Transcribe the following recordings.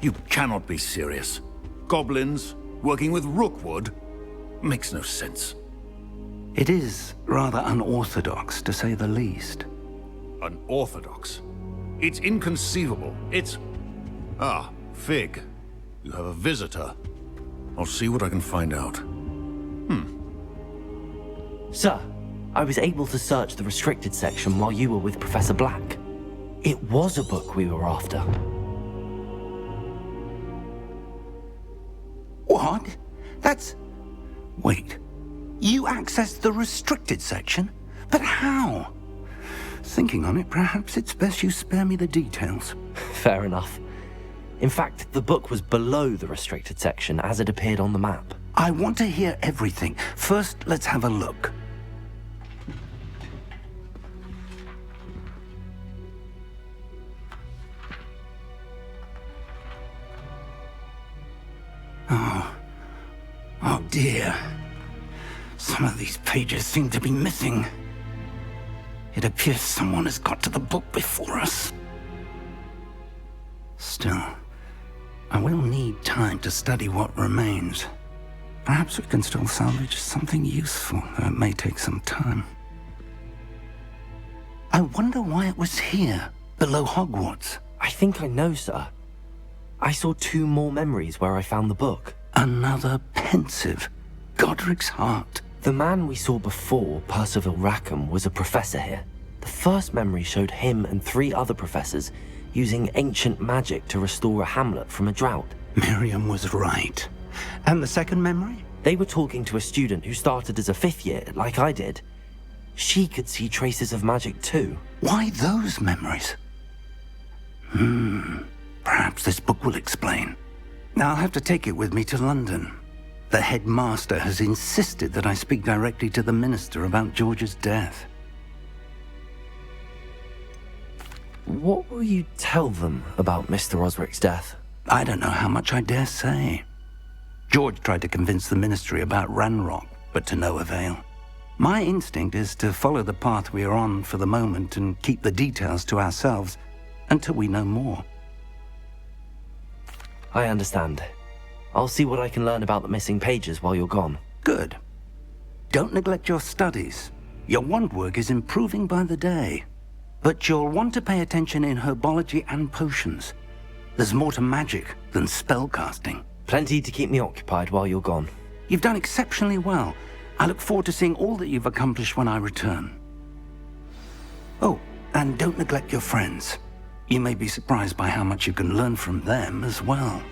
You cannot be serious. Goblins working with Rookwood? Makes no sense. It is rather unorthodox, to say the least. Unorthodox? It's inconceivable. It's... Ah, Fig. You have a visitor. I'll see what I can find out. Sir, I was able to search the restricted section while you were with Professor Black. It was a book we were after. What? That's... Wait. You accessed the restricted section? But how? Thinking on it, perhaps it's best you spare me the details. Fair enough. In fact, the book was below the restricted section as it appeared on the map. I want to hear everything. First, let's have a look. Oh dear. Some of these pages seem to be missing. It appears someone has got to the book before us. Still, I will need time to study what remains. Perhaps we can still salvage something useful, though it may take some time. I wonder why it was here, below Hogwarts. I think I know, sir. I saw 2 more memories where I found the book. Another pensive. Godric's heart. The man we saw before, Percival Rackham, was a professor here. The first memory showed him and 3 other professors using ancient magic to restore a hamlet from a drought. Miriam was right. And the second memory? They were talking to a student who started as a 5th year, like I did. She could see traces of magic too. Why those memories? Perhaps this book will explain. Now I'll have to take it with me to London. The headmaster has insisted that I speak directly to the minister about George's death. What will you tell them about Mr. Osric's death? I don't know how much I dare say. George tried to convince the ministry about Ranrock, but to no avail. My instinct is to follow the path we are on for the moment and keep the details to ourselves until we know more. I understand. I'll see what I can learn about the missing pages while you're gone. Good. Don't neglect your studies. Your wand work is improving by the day. But you'll want to pay attention in herbology and potions. There's more to magic than spellcasting. Plenty to keep me occupied while you're gone. You've done exceptionally well. I look forward to seeing all that you've accomplished when I return. Oh, and don't neglect your friends. You may be surprised by how much you can learn from them as well.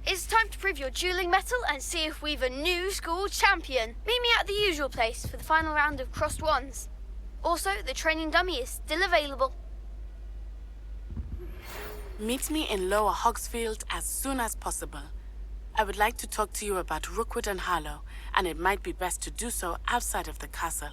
It's time to prove your dueling mettle and see if we've a new school champion. Meet me at the usual place for the final round of crossed wands. Also, the training dummy is still available. Meet me in Lower Hogsfield as soon as possible. I would like to talk to you about Rookwood and Harlow, and it might be best to do so outside of the castle.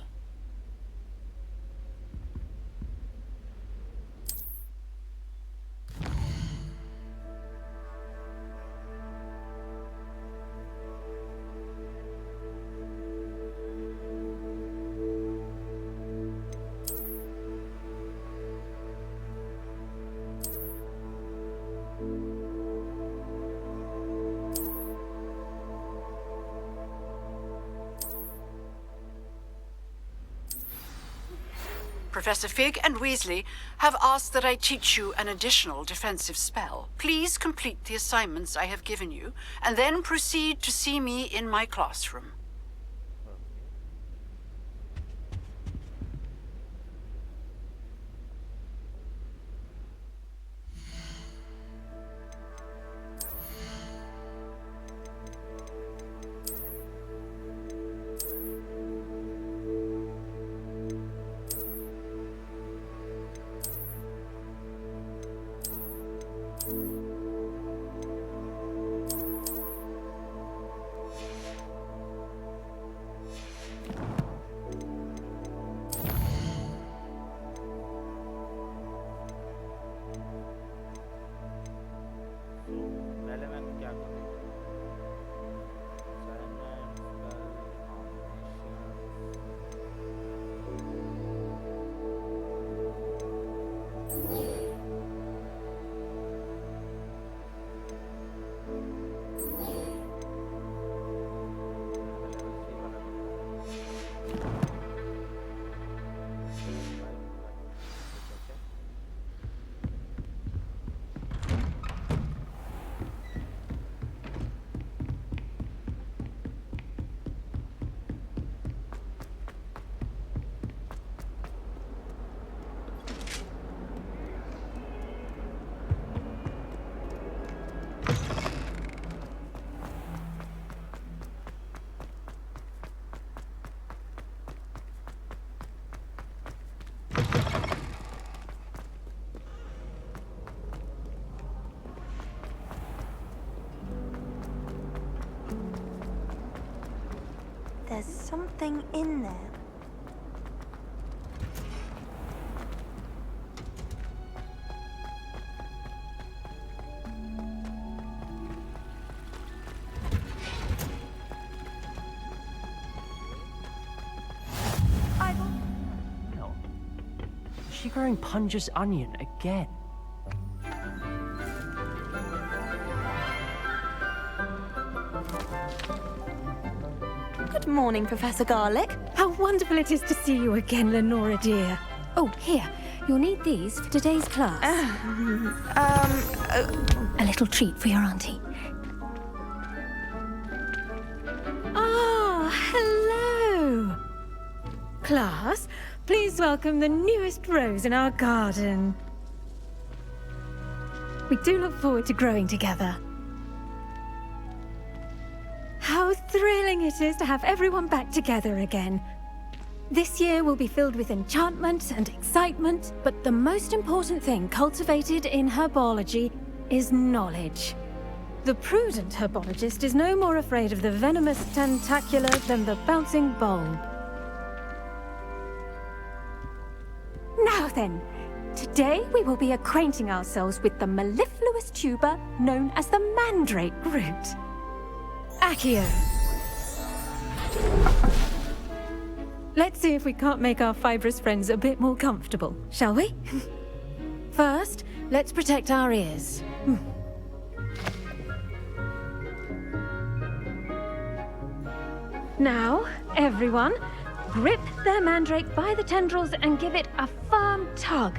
Professor Fig and Weasley have asked that I teach you an additional defensive spell. Please complete the assignments I have given you, and then proceed to see me in my classroom. something in there. Is she growing Punja's onion again? Good morning, Professor Garlic. How wonderful it is to see you again, Lenora dear. Oh, here. You'll need these for today's class. A little treat for your auntie. Ah, hello. Class, please welcome the newest rose in our garden. We do look forward to growing together. How thrilling it is to have everyone back together again. This year will be filled with enchantment and excitement, but the most important thing cultivated in herbology is knowledge. The prudent herbologist is no more afraid of the venomous tentacular than the bouncing bulb. Now then, today we will be acquainting ourselves with the mellifluous tuber known as the mandrake root. Accio. Let's see if we can't make our fibrous friends a bit more comfortable, shall we? First, let's protect our ears. Now, everyone, grip their mandrake by the tendrils and give it a firm tug.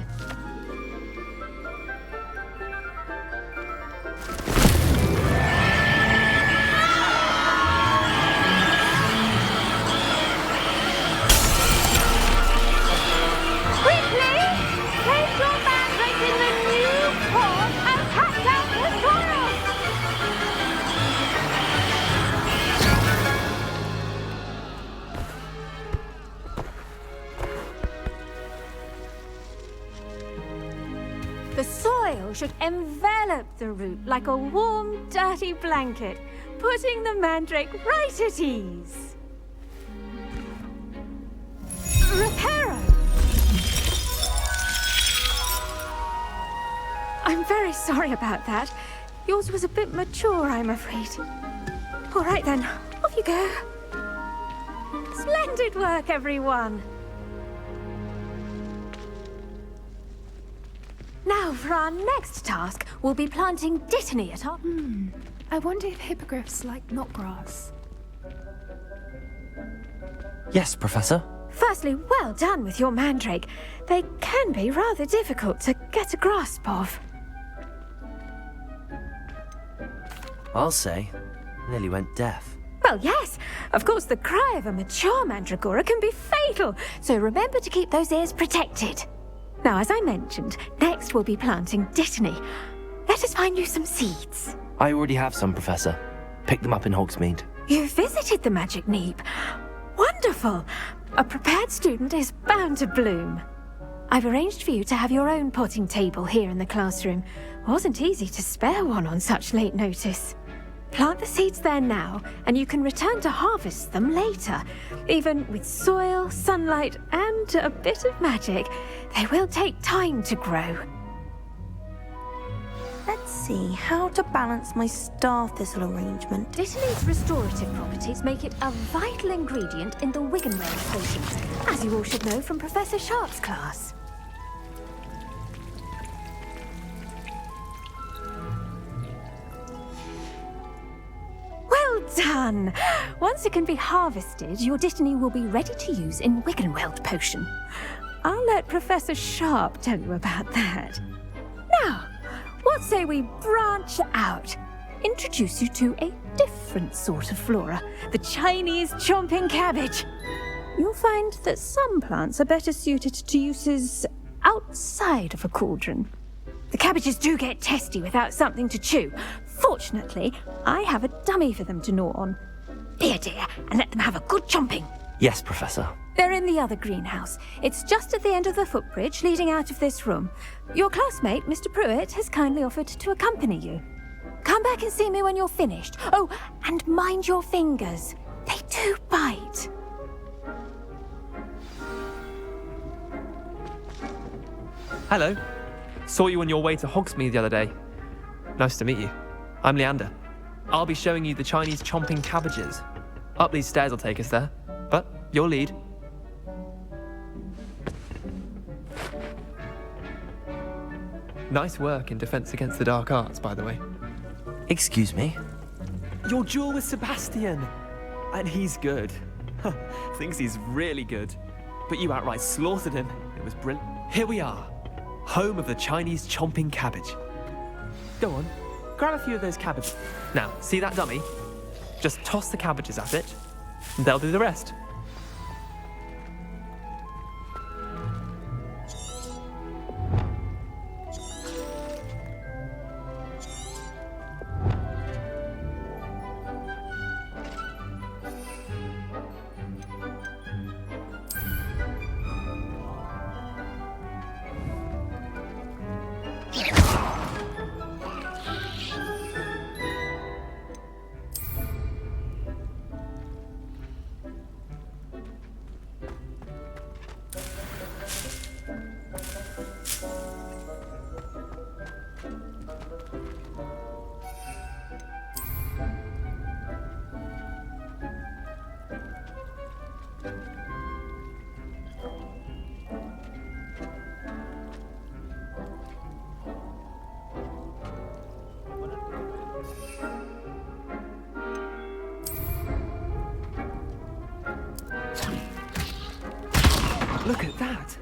The soil should envelop the root like a warm, dirty blanket, putting the mandrake right at ease. Reparo! I'm very sorry about that. Yours was a bit mature, I'm afraid. All right then, off you go. Splendid work, everyone! Now, for our next task, we'll be planting dittany at our... I wonder if hippogriffs like knotgrass. Yes, Professor. Firstly, well done with your mandrake. They can be rather difficult to get a grasp of. I'll say, nearly went deaf. Well, yes. Of course, the cry of a mature mandragora can be fatal, so remember to keep those ears protected. Now, as I mentioned, next we'll be planting dittany. Let us find you some seeds. I already have some, Professor. Picked them up in Hogsmeade. You visited the Magic Neep. Wonderful. A prepared student is bound to bloom. I've arranged for you to have your own potting table here in the classroom. Wasn't easy to spare one on such late notice. Plant the seeds there now, and you can return to harvest them later. Even with soil, sunlight, and a bit of magic, they will take time to grow. Let's see how to balance my star thistle arrangement. Dittany's restorative properties make it a vital ingredient in the Wiggenweld potions, as you all should know from Professor Sharp's class. Well done! Once it can be harvested, your dittany will be ready to use in Wiggenweld potion. I'll let Professor Sharp tell you about that. Now, what say we branch out? Introduce you to a different sort of flora, the Chinese chomping cabbage. You'll find that some plants are better suited to uses outside of a cauldron. The cabbages do get testy without something to chew. Fortunately, I have a dummy for them to gnaw on. Here, dear, and let them have a good chomping. Yes, Professor. They're in the other greenhouse. It's just at the end of the footbridge leading out of this room. Your classmate, Mr. Pruitt, has kindly offered to accompany you. Come back and see me when you're finished. Oh, and mind your fingers. They do bite. Hello. Saw you on your way to Hogsmeade the other day. Nice to meet you. I'm Leander. I'll be showing you the Chinese chomping cabbages. Up these stairs will take us there, but your lead. Nice work in Defense Against the Dark Arts, by the way. Excuse me? Your duel with Sebastian! And he's good. Thinks he's really good. But you outright slaughtered him. It was brilliant. Here we are. Home of the Chinese chomping cabbage. Go on, grab a few of those cabbages. Now, see that dummy? Just toss the cabbages at it, and they'll do the rest. Look at that!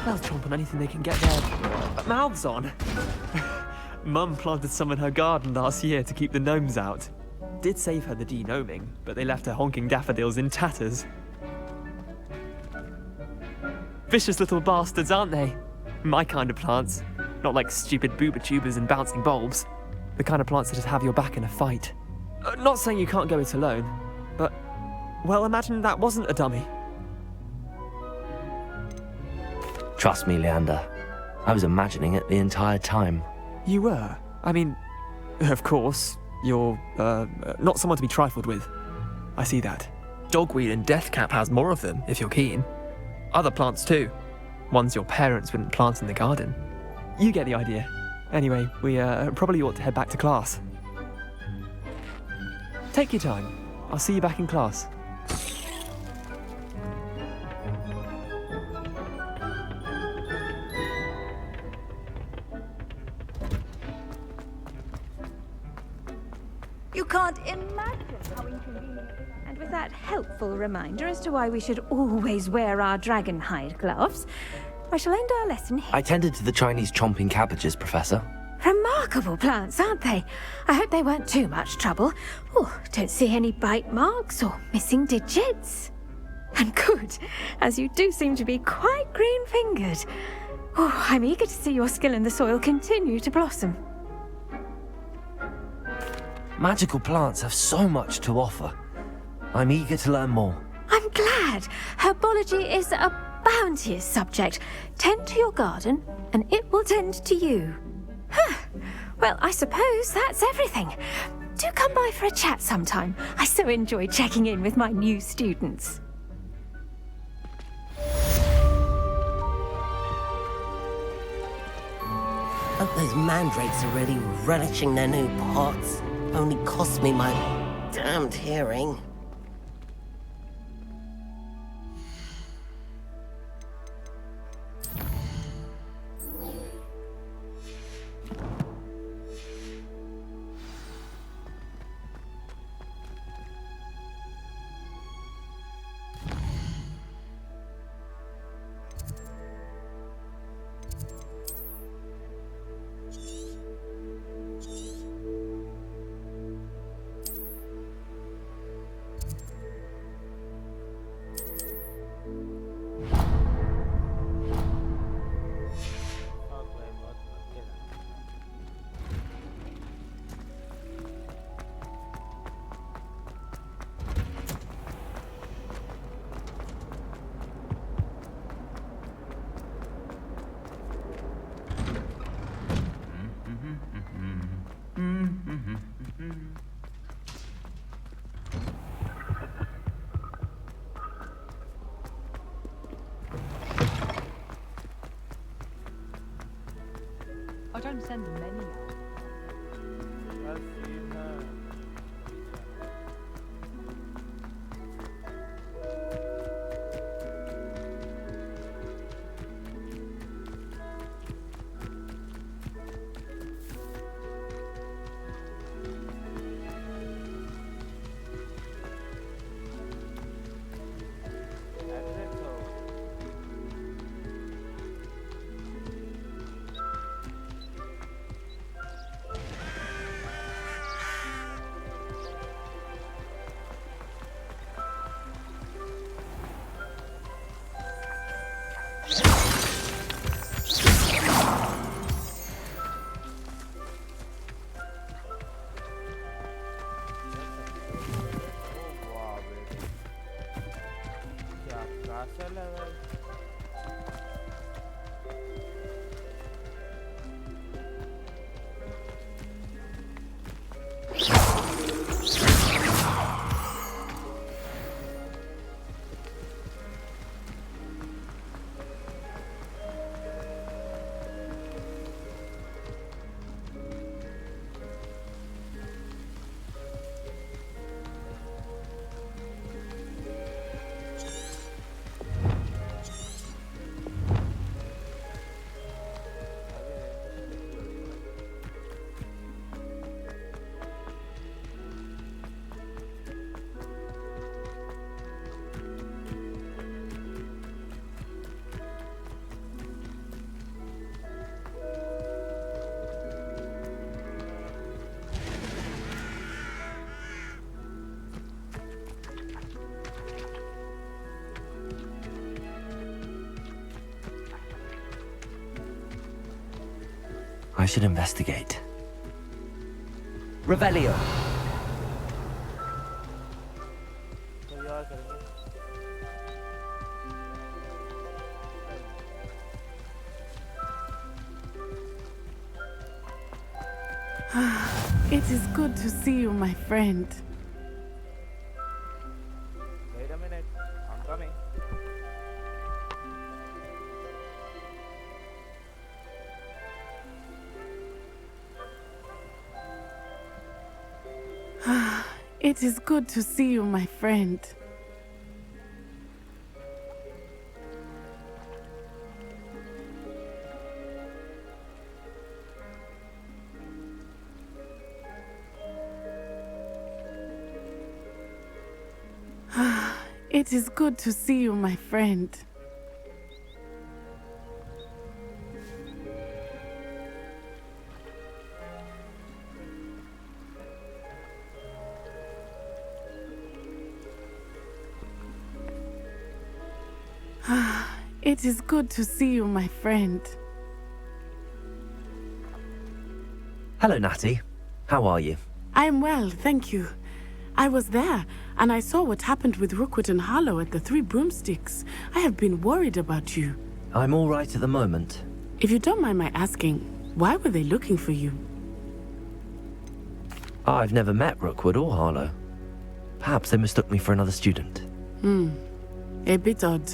They'll chomp on anything they can get their mouths on. Mum planted some in her garden last year to keep the gnomes out. Did save her the de-gnoming, but they left her honking daffodils in tatters. Vicious little bastards, aren't they? My kind of plants. Not like stupid booba tubers and bouncing bulbs. The kind of plants that just have your back in a fight. Not saying you can't go it alone, but, well, imagine that wasn't a dummy. Trust me, Leander. I was imagining it the entire time. You were? I mean, of course, you're, not someone to be trifled with. I see that. Dogweed and deathcap has more of them, if you're keen. Other plants too. Ones your parents wouldn't plant in the garden. You get the idea. Anyway, we probably ought to head back to class. Take your time. I'll see you back in class. You can't imagine how inconvenient. And with that helpful reminder as to why we should always wear our dragon hide gloves, I shall end our lesson here. I tended to the Chinese chomping cabbages, Professor. Remarkable plants, aren't they? I hope they weren't too much trouble. Oh, don't see any bite marks or missing digits. And good, as you do seem to be quite green-fingered. Oh, I'm eager to see your skill in the soil continue to blossom. Magical plants have so much to offer. I'm eager to learn more. I'm glad. Herbology is a bounteous subject. Tend to your garden, and it will tend to you. Well, I suppose that's everything. Do come by for a chat sometime. I so enjoy checking in with my new students. Hope those mandrakes are really relishing their new pots. Only cost me my damned hearing. don't send them many out. I should investigate. Revelio. It is good to see you, my friend. Wait a minute, I'm coming. It is good to see you, my friend. It is good to see you, my friend. It is good to see you, my friend. Hello, Natty. How are you? I'm well, thank you. I was there, and I saw what happened with Rookwood and Harlow at the Three Broomsticks. I have been worried about you. I'm all right at the moment. If you don't mind my asking, why were they looking for you? I've never met Rookwood or Harlow. Perhaps they mistook me for another student. A bit odd.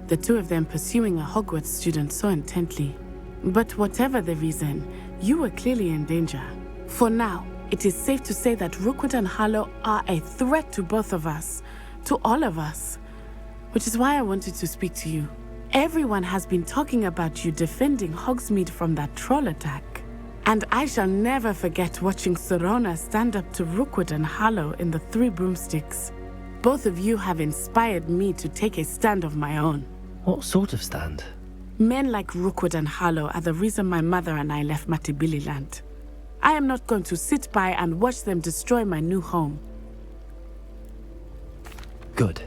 The two of them pursuing a Hogwarts student so intently. But whatever the reason, you were clearly in danger. For now, it is safe to say that Rookwood and Harlow are a threat to both of us, to all of us. Which is why I wanted to speak to you. Everyone has been talking about you defending Hogsmeade from that troll attack. And I shall never forget watching Serona stand up to Rookwood and Harlow in the Three Broomsticks. Both of you have inspired me to take a stand of my own. What sort of stand? Men like Rookwood and Harlow are the reason my mother and I left Matibili-land. I am not going to sit by and watch them destroy my new home. Good.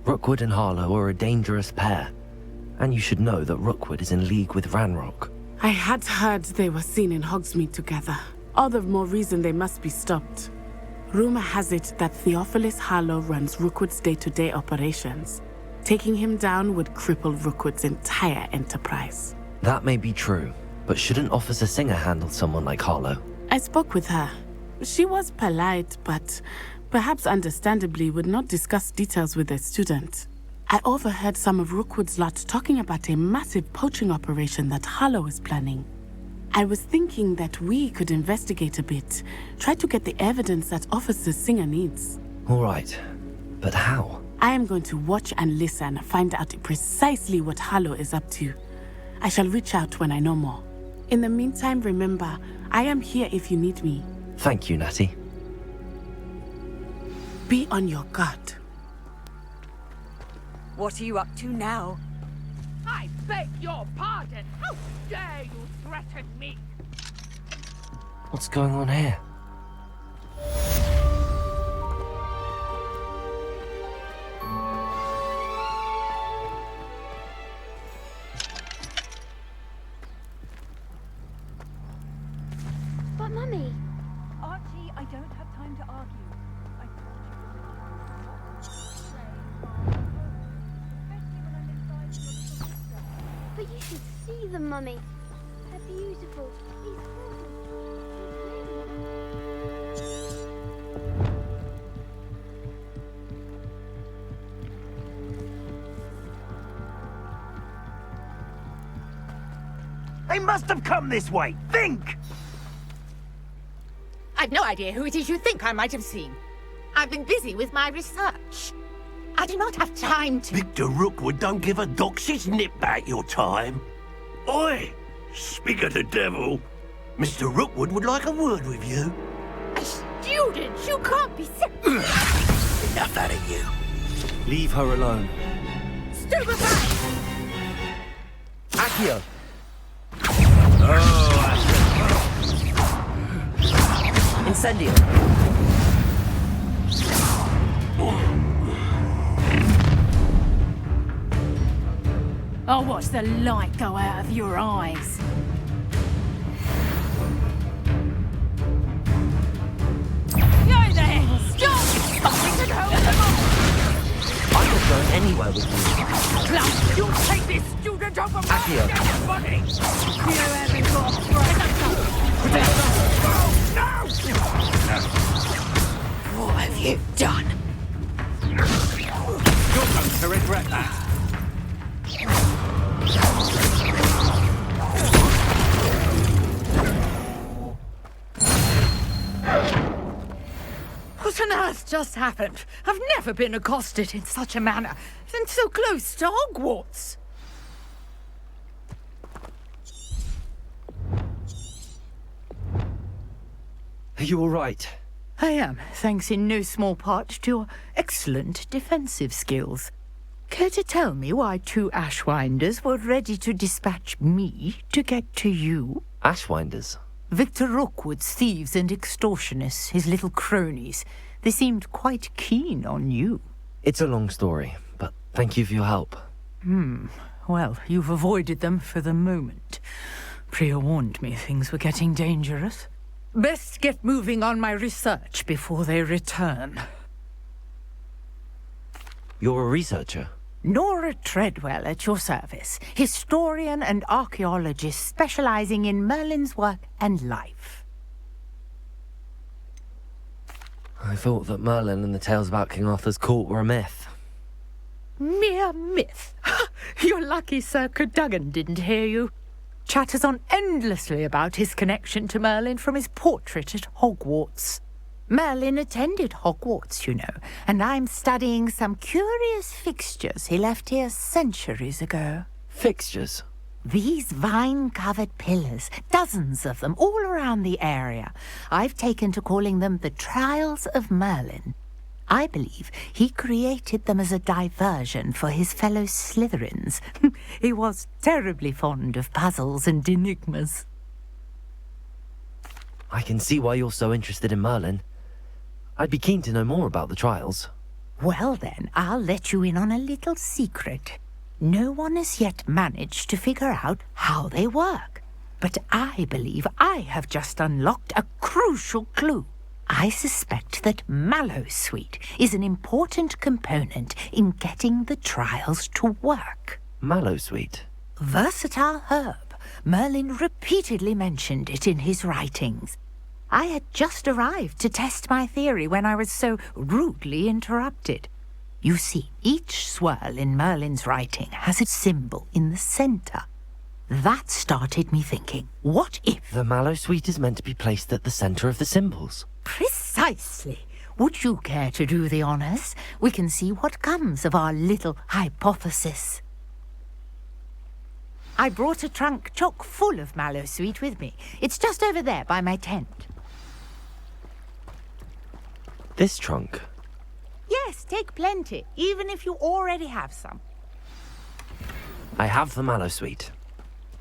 Rookwood and Harlow are a dangerous pair. And you should know that Rookwood is in league with Ranrock. I had heard they were seen in Hogsmeade together. All the more reason they must be stopped. Rumor has it that Theophilus Harlow runs Rookwood's day-to-day operations. Taking him down would cripple Rookwood's entire enterprise. That may be true, but shouldn't Officer Singer handle someone like Harlow? I spoke with her. She was polite, but perhaps understandably would not discuss details with a student. I overheard some of Rookwood's lot talking about a massive poaching operation that Harlow is planning. I was thinking that we could investigate a bit. Try to get the evidence that Officer Singer needs. All right. But how? I am going to watch and listen, find out precisely what Harlow is up to. I shall reach out when I know more. In the meantime, remember, I am here if you need me. Thank you, Natty. Be on your guard. What are you up to now? I beg your pardon! How dare you threaten me? What's going on here? But Mummy... Archie, I don't have time to argue. But you should see them, Mummy. They're beautiful. These They must have come this way. Think! I've no idea who it is you think I might have seen. I've been busy with my research. I do not have time to... Victor Rookwood don't give a doxy's nip back your time. Oi! Speak of the devil. Mr. Rookwood would like a word with you. A student? You can't be sick. Enough out of you. Leave her alone. Stupefy! Accio! Incendio! I'll watch the light go out of your eyes. Go there! Stop! Something to hold them off! I'm not going anywhere with you. Klaus, you'll take this student over my Accio! dead body! You haven't got a breath. What have you done? You're going to regret that. What on earth just happened? I've never been accosted in such a manner, and so close to Hogwarts. Are you all right? I am, thanks in no small part to your excellent defensive skills. Care to tell me why 2 Ashwinders were ready to dispatch me to get to you? Ashwinders? Victor Rookwood's thieves and extortionists, his little cronies. They seemed quite keen on you. It's a long story, but thank you for your help. Well, you've avoided them for the moment. Priya warned me things were getting dangerous. Best get moving on my research before they return. You're a researcher? Nora Treadwell at your service, historian and archaeologist specializing in Merlin's work and life. I thought that Merlin and the tales about King Arthur's court were a myth. Mere myth. You're lucky Sir Cadogan didn't hear you. Chatters on endlessly about his connection to Merlin from his portrait at Hogwarts. Merlin attended Hogwarts, you know, and I'm studying some curious fixtures he left here centuries ago. Fixtures? These vine-covered pillars, dozens of them, all around the area. I've taken to calling them the Trials of Merlin. I believe he created them as a diversion for his fellow Slytherins. He was terribly fond of puzzles and enigmas. I can see why you're so interested in Merlin. I'd be keen to know more about the trials. Well then, I'll let you in on a little secret. No one has yet managed to figure out how they work. But I believe I have just unlocked a crucial clue. I suspect that mallowsweet is an important component in getting the trials to work. Mallowsweet? Versatile herb. Merlin repeatedly mentioned it in his writings. I had just arrived to test my theory when I was so rudely interrupted. You see, each swirl in Merlin's writing has a symbol in the center. That started me thinking, what if... The mallow sweet is meant to be placed at the center of the symbols. Precisely. Would you care to do the honors? We can see what comes of our little hypothesis. I brought a trunk chock full of mallow sweet with me. It's just over there by my tent. This trunk? Yes, take plenty, even if you already have some. I have the mallow sweet.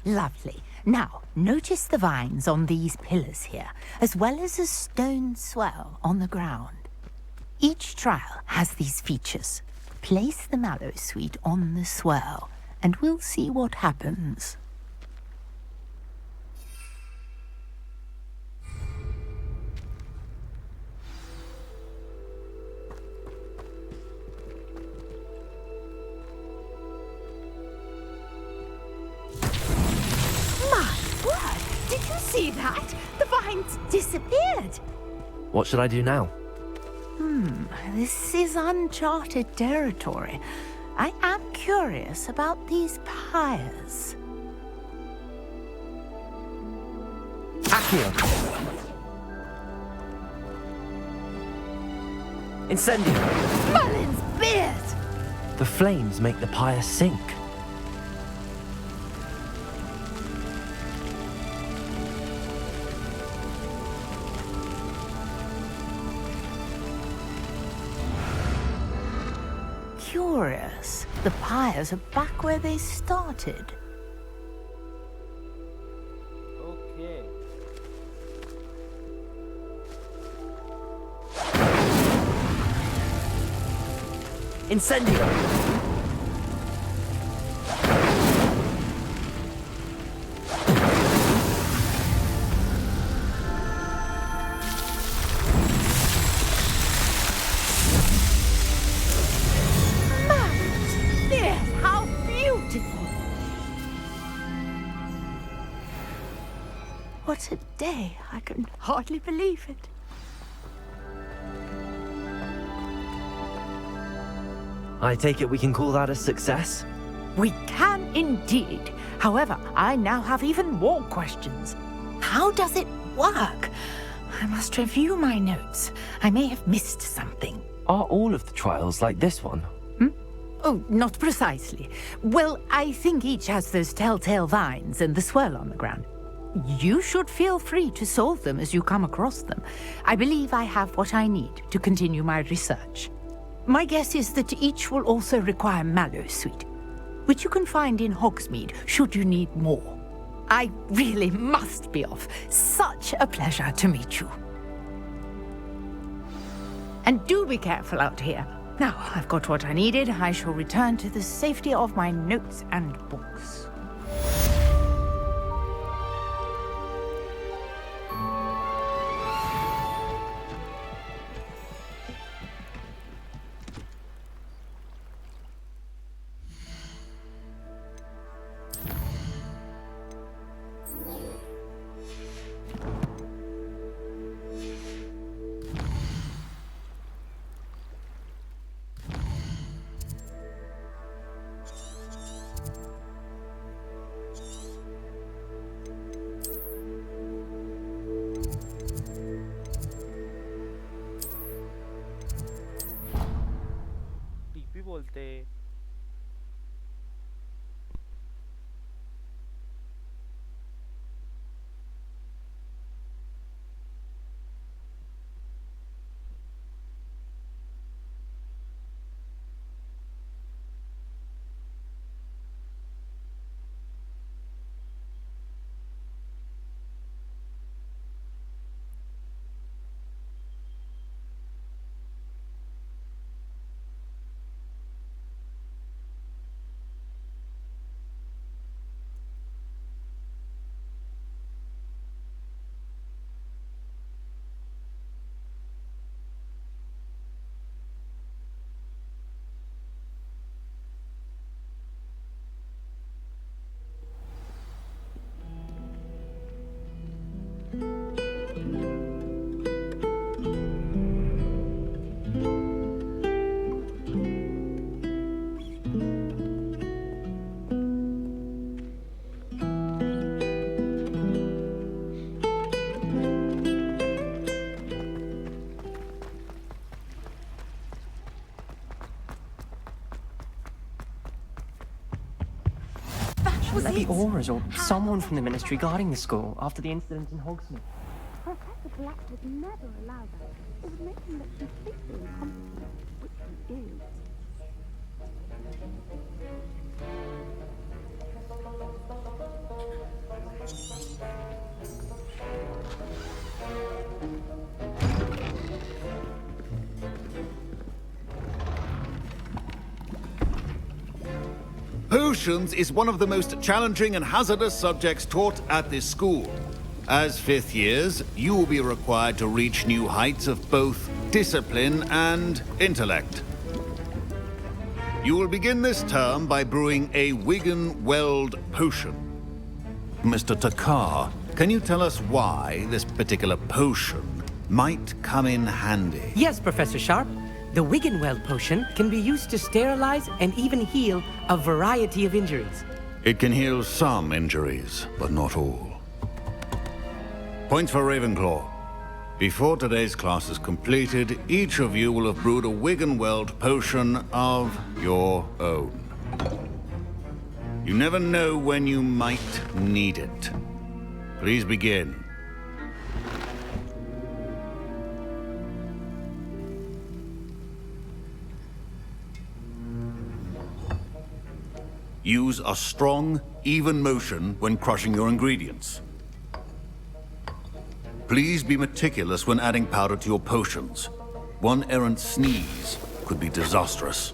Lovely. Now, notice the vines on these pillars here, as well as a stone swell on the ground. Each trial has these features. Place the mallow sweet on the swell, and we'll see what happens. Did you see that? The vines disappeared. What should I do now? This is uncharted territory. I am curious about these pyres. Accio! Incendio! Mullins' beard! The flames make the pyre sink. Curious. The pyres are back where they started. Okay. Incendio! How beautiful! What a day. I can hardly believe it. I take it we can call that a success? We can indeed. However, I now have even more questions. How does it work? I must review my notes. I may have missed something. Are all of the trials like this one? Oh, not precisely. Well, I think each has those telltale vines and the swirl on the ground. You should feel free to solve them as you come across them. I believe I have what I need to continue my research. My guess is that each will also require mallow sweet, which you can find in Hogsmeade should you need more. I really must be off. Such a pleasure to meet you. And do be careful out here. Now, I've got what I needed. I shall return to the safety of my notes and books. Was Lady it? Auras or someone from the ministry guarding the school after the incident in Hogsmeade. Professor Black would never allow that. It would make him look completely incompetent, which he is. Potions is one of the most challenging and hazardous subjects taught at this school. As fifth years, you will be required to reach new heights of both discipline and intellect. You will begin this term by brewing a Wiggenweld potion. Mr. Takar, can you tell us why this particular potion might come in handy? Yes, Professor Sharp. The Wiggenweld potion can be used to sterilize and even heal a variety of injuries. It can heal some injuries, but not all. Points for Ravenclaw. Before today's class is completed, each of you will have brewed a Wiggenweld potion of your own. You never know when you might need it. Please begin. Use a strong, even motion when crushing your ingredients. Please be meticulous when adding powder to your potions. One errant sneeze could be disastrous.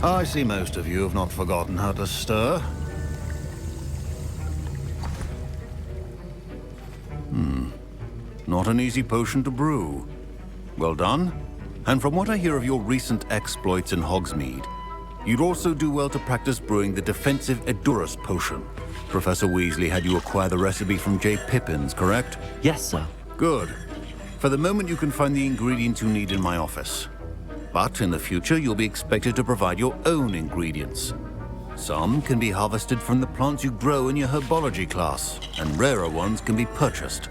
I see most of you have not forgotten how to stir. Not an easy potion to brew. Well done. And from what I hear of your recent exploits in Hogsmeade, you'd also do well to practice brewing the defensive Edurus potion. Professor Weasley had you acquire the recipe from J. Pippins, correct? Yes, sir. Good. For the moment, you can find the ingredients you need in my office. But in the future, you'll be expected to provide your own ingredients. Some can be harvested from the plants you grow in your Herbology class, and rarer ones can be purchased.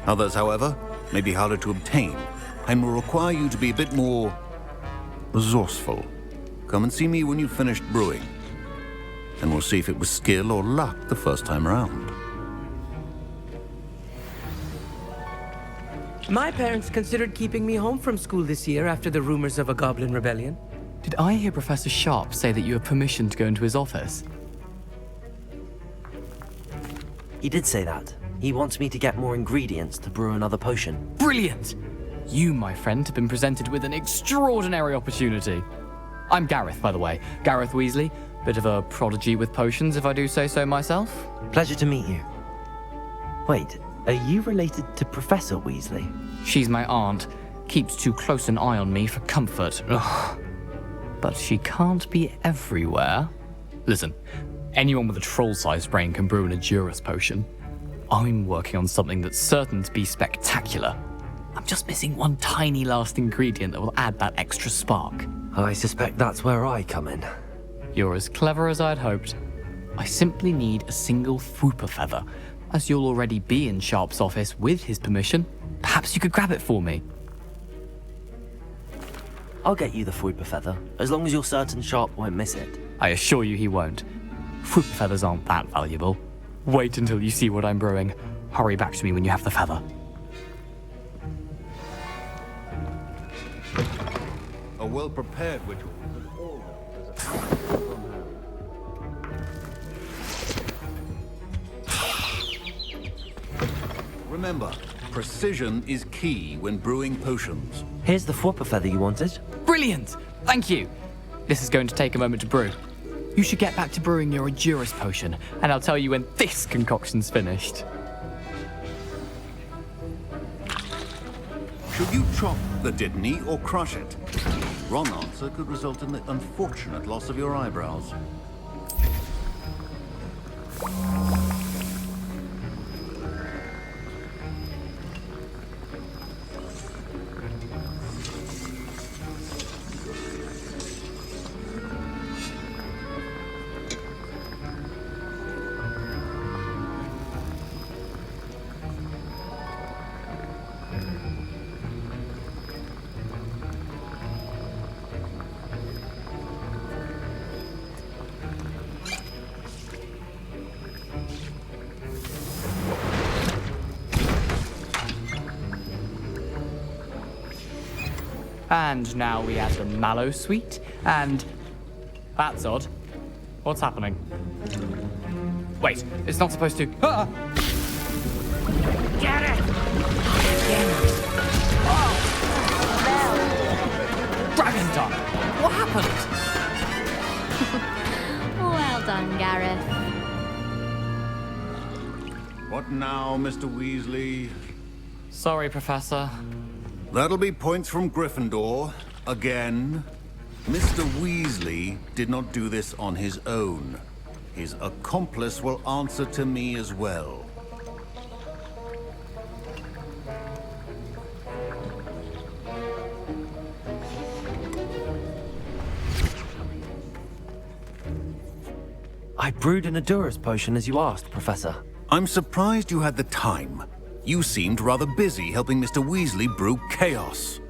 Others, however, may be harder to obtain, and will require you to be a bit more resourceful. Come and see me when you've finished brewing, and we'll see if it was skill or luck the first time around. My parents considered keeping me home from school this year after the rumors of a goblin rebellion. Did I hear Professor Sharp say that you have permission to go into his office? He did say that. He wants me to get more ingredients to brew another potion. Brilliant! You, my friend, have been presented with an extraordinary opportunity. I'm Gareth, by the way. Gareth Weasley. Bit of a prodigy with potions, if I do say so myself. Pleasure to meet you. Wait, are you related to Professor Weasley? She's my aunt. Keeps too close an eye on me for comfort. Ugh. But she can't be everywhere. Listen, anyone with a troll-sized brain can brew an Edurus potion. I'm working on something that's certain to be spectacular. I'm just missing one tiny last ingredient that will add that extra spark. I suspect that's where I come in. You're as clever as I'd hoped. I simply need a single Fwooper feather. As you'll already be in Sharp's office with his permission, perhaps you could grab it for me. I'll get you the Fwooper feather, as long as you're certain Sharp won't miss it. I assure you he won't. Fwooper feathers aren't that valuable. Wait until you see what I'm brewing. Hurry back to me when you have the feather. A well-prepared ritual is always a Remember, precision is key when brewing potions. Here's the Fwooper feather you wanted. Brilliant! Thank you! This is going to take a moment to brew. You should get back to brewing your Edurus potion, and I'll tell you when this concoction's finished. Should you chop the Dittany or crush it? Wrong answer could result in the unfortunate loss of your eyebrows. And now we add the mallow sweet, and... That's odd. What's happening? Wait, it's not supposed to... Ah! Get it! Dragon Dog! What happened? Well done, Gareth. What now, Mr. Weasley? Sorry, Professor. That'll be points from Gryffindor. Again. Mr. Weasley did not do this on his own. His accomplice will answer to me as well. I brewed an Adurus potion as you asked, Professor. I'm surprised you had the time. You seemed rather busy helping Mr. Weasley brew chaos.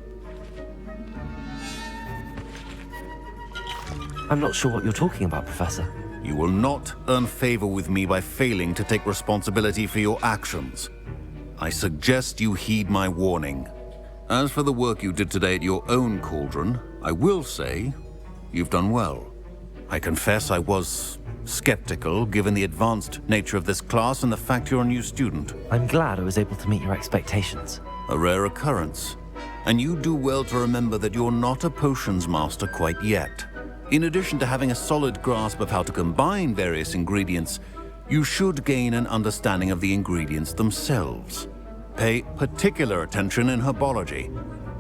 I'm not sure what you're talking about, Professor. You will not earn favor with me by failing to take responsibility for your actions. I suggest you heed my warning. As for the work you did today at your own cauldron, I will say you've done well. I confess I was skeptical, given the advanced nature of this class and the fact you're a new student. I'm glad I was able to meet your expectations. A rare occurrence. And you do well to remember that you're not a potions master quite yet. In addition to having a solid grasp of how to combine various ingredients, you should gain an understanding of the ingredients themselves. Pay particular attention in herbology.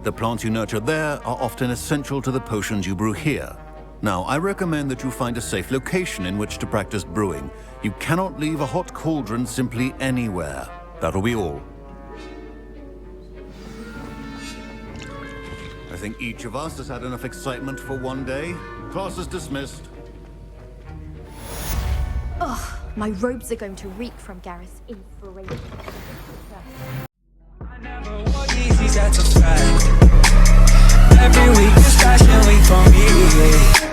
The plants you nurture there are often essential to the potions you brew here. Now, I recommend that you find a safe location in which to practice brewing. You cannot leave a hot cauldron simply anywhere. That'll be all. I think each of us has had enough excitement for one day. Class is dismissed. Ugh, my robes are going to reek from Gareth's inspiration. Every week is fashion week for me.